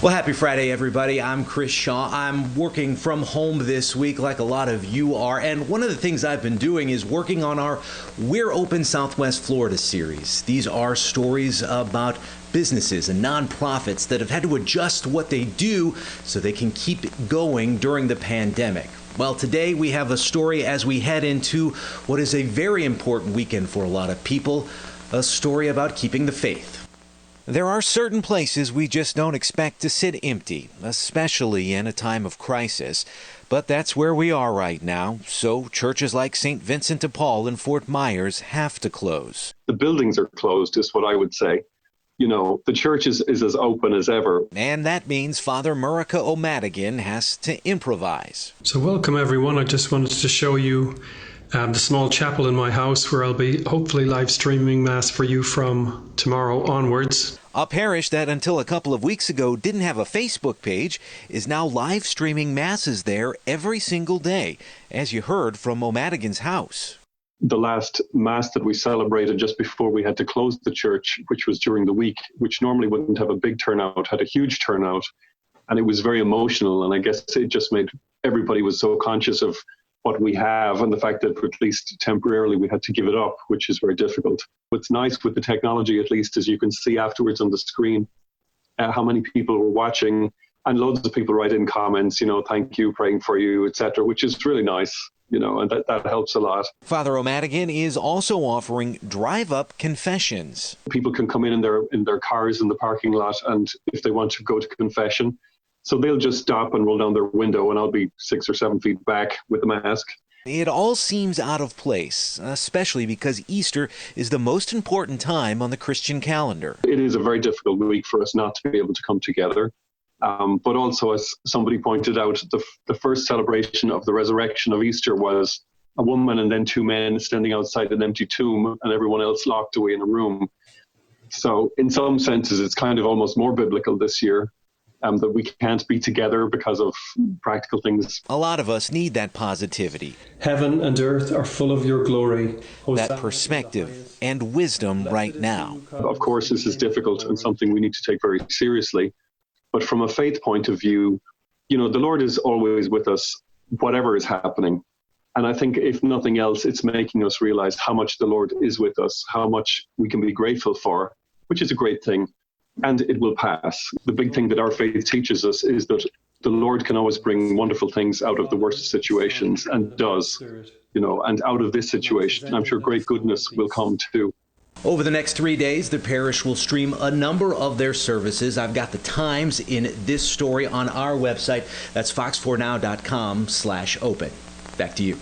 Well, happy Friday, everybody. I'm Chris Shaw. I'm working from home this week like a lot of you are. And one of the things I've been doing is working on our We're Open Southwest Florida series. These are stories about businesses and nonprofits that have had to adjust what they do so they can keep going during the pandemic. Well, today we have a story as we head into what is a very important weekend for a lot of people, a story about keeping the faith. There are certain places we just don't expect to sit empty, especially in a time of crisis. But that's where we are right now, so churches like St. Vincent de Paul in Fort Myers have to close. The buildings are closed, is what I would say. You know, the church is as open as ever. And that means Father Murica O'Madigan has to improvise. So welcome, everyone. I just wanted to show you the small chapel in my house where I'll be hopefully live streaming Mass for you from tomorrow onwards. A parish that until a couple of weeks ago didn't have a Facebook page is now live streaming Masses there every single day, as you heard from O'Madigan's house. The last Mass that we celebrated just before we had to close the church, which was during the week, which normally wouldn't have a big turnout, had a huge turnout. And it was very emotional. And I guess it just made everybody was so conscious of what we have and the fact that at least temporarily we had to give it up, which is very difficult. What's nice with the technology, at least, is you can see afterwards on the screen how many people were watching, and loads of people write in comments, thank you, praying for you, etc., which is really nice, and that helps a lot. Father O'Madigan is also offering drive-up confessions. People can come in their cars in the parking lot, and if they want to go to confession, so they'll just stop and roll down their window, and I'll be 6 or 7 feet back with the mask. It all seems out of place, especially because Easter is the most important time on the Christian calendar. It is a very difficult week for us not to be able to come together. But also, as somebody pointed out, the first celebration of the resurrection of Easter was a woman and then 2 men standing outside an empty tomb and everyone else locked away in a room. So in some senses, it's kind of almost more biblical this year. That we can't be together because of practical things. A lot of us need that positivity. Heaven and earth are full of your glory. That perspective and wisdom right now. Of course, this is difficult and something we need to take very seriously. But from a faith point of view, the Lord is always with us, whatever is happening. And I think if nothing else, it's making us realize how much the Lord is with us, how much we can be grateful for, which is a great thing. And it will pass. The big thing that our faith teaches us is that the Lord can always bring wonderful things out of the worst situations, and does, and out of this situation, I'm sure great goodness will come too. Over the next 3 days, the parish will stream a number of their services. I've got the times in this story on our website. That's fox4now.com/open. Back to you.